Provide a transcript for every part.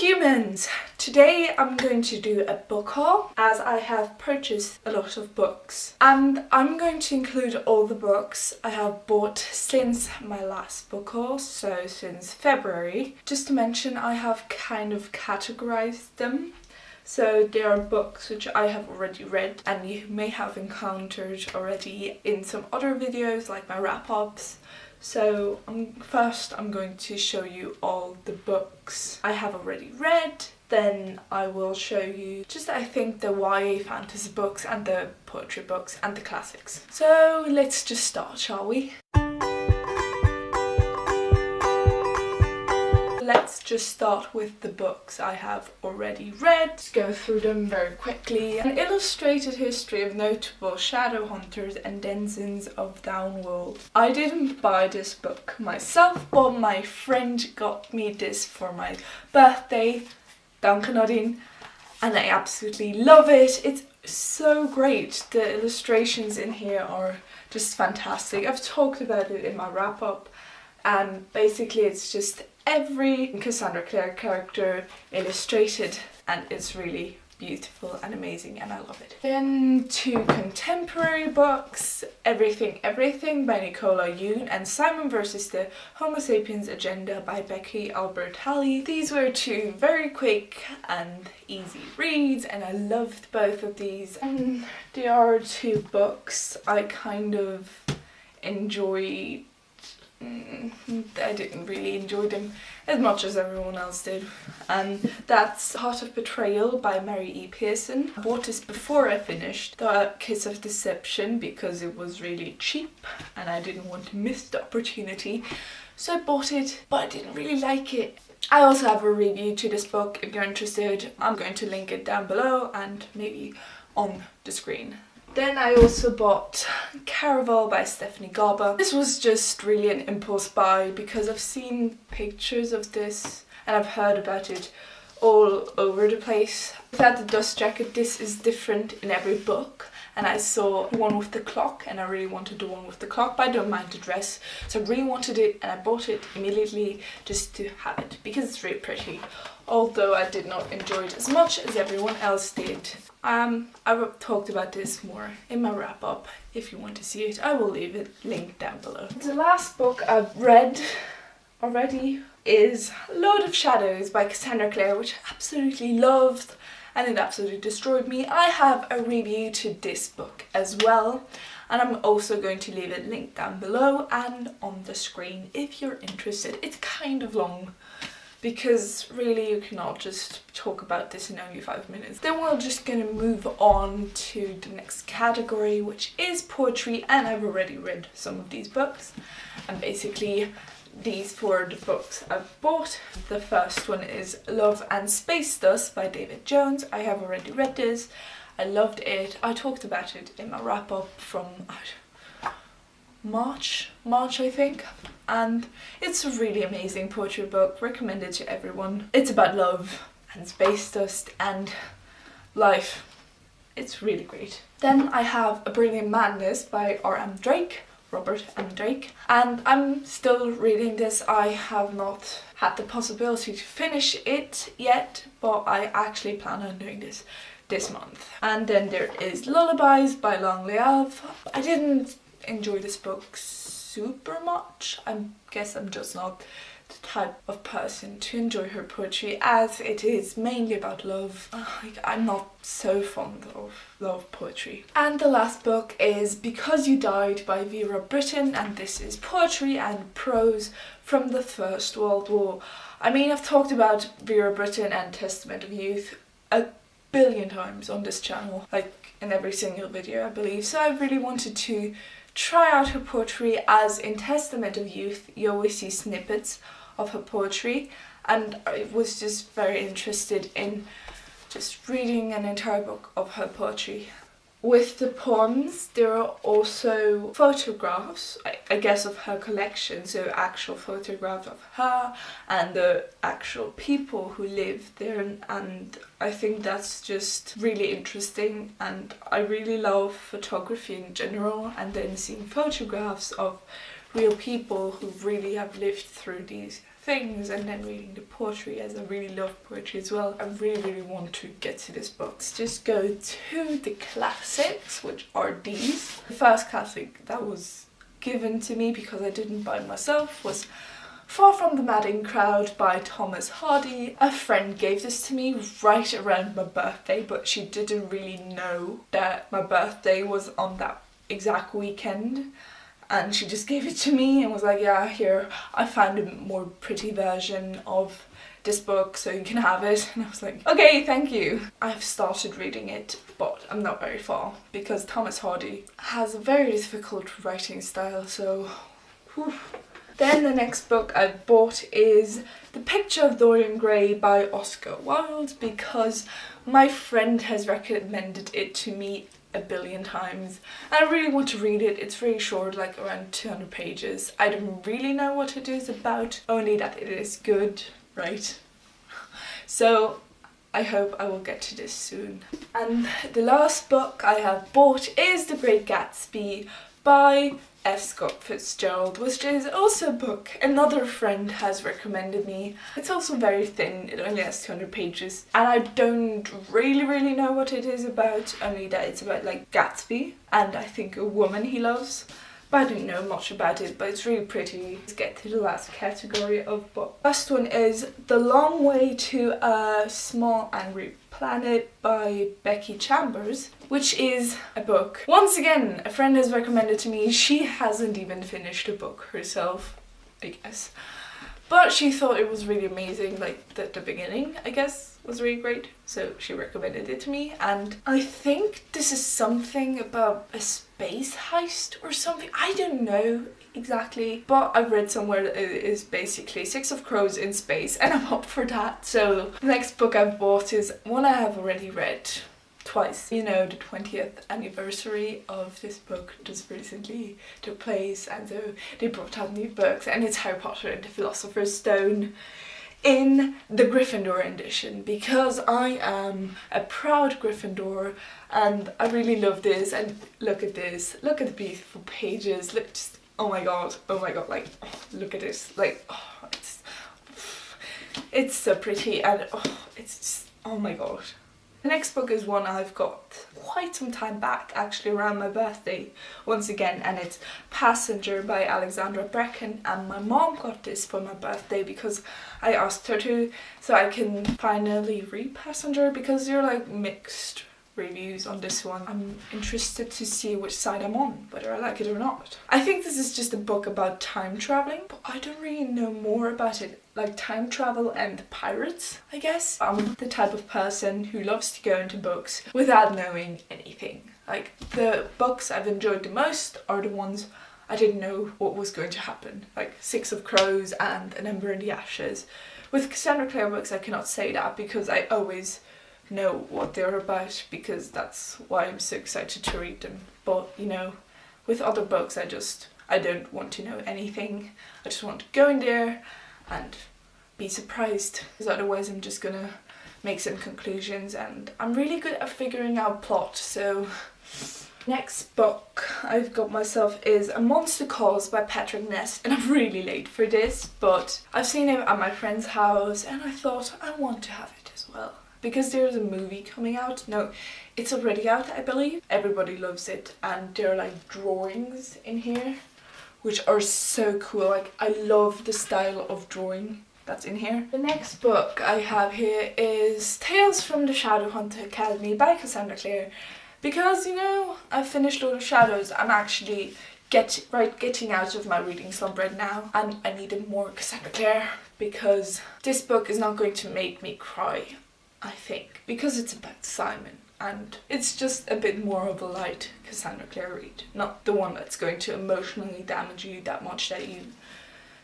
humans! Today I'm going to do a book haul as I have purchased a lot of books, and I'm going to include all the books I have bought since my last book haul, so since February. Just to mention, I have kind of categorized them. So there are books which I have already read and you may have encountered already in some other videos like my wrap-ups. So first I'm going to show you all the books I have already read. Then I will show you just I think the YA fantasy books and the poetry books and the classics. So let's just start, shall we? Let's just start with the books I have already read. Let's go through them very quickly. An illustrated history of notable shadow hunters and denizens of Downworld. I didn't buy this book myself, but my friend got me this for my birthday. Danke Nadine. And I absolutely love it. It's so great. The illustrations in here are just fantastic. I've talked about it in my wrap-up, and basically it's just every Cassandra Clare character illustrated, and it's really beautiful and amazing and I love it. Then two contemporary books, Everything by Nicola Yoon and Simon vs. the Homo Sapiens Agenda by Becky Albertalli. These were two very quick and easy reads and I loved both of these. And there are two books I kind of enjoyed. I didn't really enjoy them as much as everyone else did, and that's Heart of Betrayal by Mary E. Pearson. I bought this before I finished The Kiss of Deception because it was really cheap and I didn't want to miss the opportunity, so I bought it, but I didn't really like it. I also have a review to this book if you're interested. I'm going to link it down below and maybe on the screen. Then I also bought Caraval by Stephanie Garber. This was just really an impulse buy because I've seen pictures of this and I've heard about it all over the place. Without the dust jacket, this is different in every book, and I saw the one with the clock and I really wanted the one with the clock, but I don't mind the dress, so I really wanted it and I bought it immediately just to have it because it's really pretty, although I did not enjoy it as much as everyone else did. I've talked about this more in my wrap-up. If you want to see it, I will leave it linked down below. The last book I've read already is Lord of Shadows by Cassandra Clare, which I absolutely loved and it absolutely destroyed me. I have a review to this book as well, and I'm also going to leave it linked down below and on the screen if you're interested. It's kind of long, because really you cannot just talk about this in only 5 minutes. Then we're just gonna move on to the next category, which is poetry, and I've already read some of these books. And basically these were the books I've bought. The first one is Love and Space Dust by David Jones. I have already read this. I loved it. I talked about it in my wrap-up from March I think, and it's a really amazing poetry book, recommended to everyone. It's about love and space dust and life. It's really great. Then I have A Brilliant Madness by Robert M. Drake, and I'm still reading this. I have not had the possibility to finish it yet, but I actually plan on doing this month. And then there is Lullabies by Lang Leav. I didn't enjoy this book super much. I guess I'm just not the type of person to enjoy her poetry, as it is mainly about love. I'm not so fond of love poetry. And the last book is Because You Died by Vera Brittain, and this is poetry and prose from the First World War. I mean, I've talked about Vera Brittain and Testament of Youth a billion times on this channel, like in every single video I believe, so I really wanted to try out her poetry, as in Testament of Youth you always see snippets of her poetry, and I was just very interested in just reading an entire book of her poetry. With the poems, there are also photographs, I guess, of her collection, so actual photographs of her and the actual people who live there, and I think that's just really interesting, and I really love photography in general, and then seeing photographs of real people who really have lived through these things and then reading the poetry, as I really love poetry as well. I really want to get to this book. Let's just go to the classics, which are these. The first classic that was given to me because I didn't buy it myself was Far From the Madding Crowd by Thomas Hardy. A friend gave this to me right around my birthday, but she didn't really know that my birthday was on that exact weekend. And she just gave it to me and was like, yeah, here, I found a more pretty version of this book so you can have it. And I was like, okay, thank you. I've started reading it, but I'm not very far because Thomas Hardy has a very difficult writing style, so whew. Then the next book I've bought is The Picture of Dorian Gray by Oscar Wilde because my friend has recommended it to me a billion times and I really want to read it. It's very short, like around 200 pages. I don't really know what it is about, only that it is good, right? So I hope I will get to this soon. And the last book I have bought is The Great Gatsby by F. Scott Fitzgerald, which is also a book another friend has recommended me. It's also very thin, it only has 200 pages and I don't really know what it is about, only that it's about like Gatsby and I think a woman he loves. But I didn't know much about it, but it's really pretty. Let's get to the last category of book. First one is The Long Way to a Small Angry Planet by Becky Chambers, which is a book. Once again, a friend has recommended to me. She hasn't even finished the book herself, I guess. But she thought it was really amazing, like the beginning, I guess, was really great. So she recommended it to me and I think this is something about a space heist or something. I don't know exactly, but I've read somewhere that it is basically Six of Crows in space and I'm up for that. So the next book I've bought is one I have already read twice. You know, the 20th anniversary of this book just recently took place and so they brought out new books and it's Harry Potter and the Philosopher's Stone in the Gryffindor edition because I am a proud Gryffindor and I really love this. And look at this, look at the beautiful pages, look, just oh my god, like oh, look at this, like oh, it's so pretty and oh, it's just oh my god. The next book is one I've got quite some time back, actually around my birthday once again, and it's Passenger by Alexandra Bracken, and my mom got this for my birthday because I asked her to, so I can finally read Passenger because there are like mixed reviews on this one. I'm interested to see which side I'm on, whether I like it or not. I think this is just a book about time traveling, but I don't really know more about it, like time travel and pirates, I guess. I'm the type of person who loves to go into books without knowing anything. Like the books I've enjoyed the most are the ones I didn't know what was going to happen, like Six of Crows and An Ember in the Ashes. With Cassandra Clare books I cannot say that because I always know what they're about because why I'm so excited to read them. But you know, with other books I don't want to know anything. I just want to go in there and be surprised because otherwise I'm just gonna make some conclusions and I'm really good at figuring out plot. So next book I've got myself is A Monster Calls by Patrick Ness, and I'm really late for this but I've seen it at my friend's house and I thought I want to have it as well. Because there's a movie coming out. No, it's already out, I believe. Everybody loves it and there are like drawings in here which are so cool. Like I love the style of drawing that's in here. The next book I have here is Tales from the Shadowhunter Academy by Cassandra Clare because, you know, I've finished Lord of Shadows. I'm actually getting out of my reading slump right now and I needed more Cassandra Clare because this book is not going to make me cry, I think, because it's about Simon and it's just a bit more of a light Cassandra Clare read, not the one that's going to emotionally damage you that much that you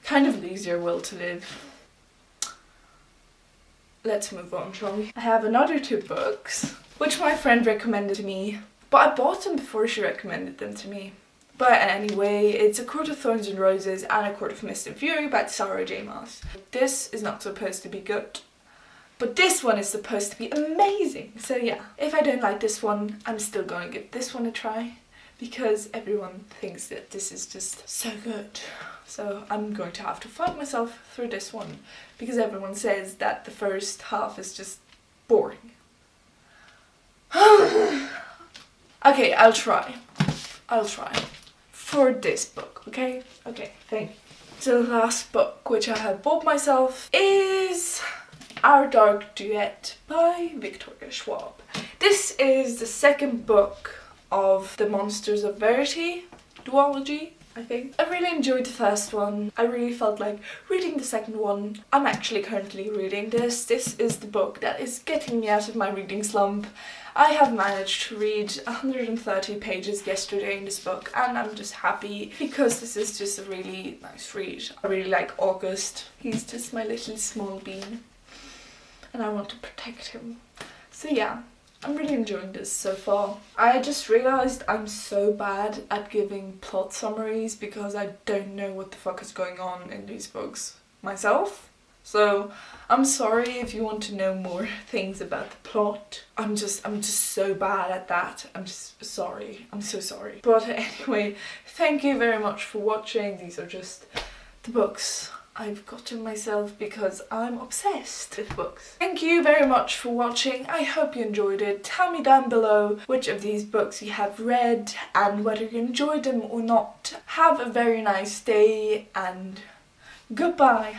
kind of lose your will to live. Let's move on, shall we? I have another two books which my friend recommended to me, but I bought them before she recommended them to me. But anyway, it's A Court of Thorns and Roses and A Court of Mist and Fury by Sarah J. Maas. This is not supposed to be good, but this one is supposed to be amazing. So yeah, if I don't like this one, I'm still gonna give this one a try because everyone thinks that this is just so good. So I'm going to have to fight myself through this one because everyone says that the first half is just boring. Okay, I'll try. For this book, okay? Okay, thank you. The last book which I have bought myself is Our Dark Duet by Victoria Schwab. This is the second book of the Monsters of Verity duology, I think. I really enjoyed the first one. I really felt like reading the second one. I'm actually currently reading this. This is the book that is getting me out of my reading slump. I have managed to read 130 pages yesterday in this book, and I'm just happy because this is just a really nice read. I really like August. He's just my little small bean and I want to protect him. So yeah, I'm really enjoying this so far. I just realised I'm so bad at giving plot summaries because I don't know what the fuck is going on in these books myself. So I'm sorry if you want to know more things about the plot. I'm just so bad at that. I'm just sorry. I'm so sorry. But anyway, thank you very much for watching. These are just the books I've gotten myself because I'm obsessed with books. Thank you very much for watching. I hope you enjoyed it. Tell me down below which of these books you have read and whether you enjoyed them or not. Have a very nice day and goodbye.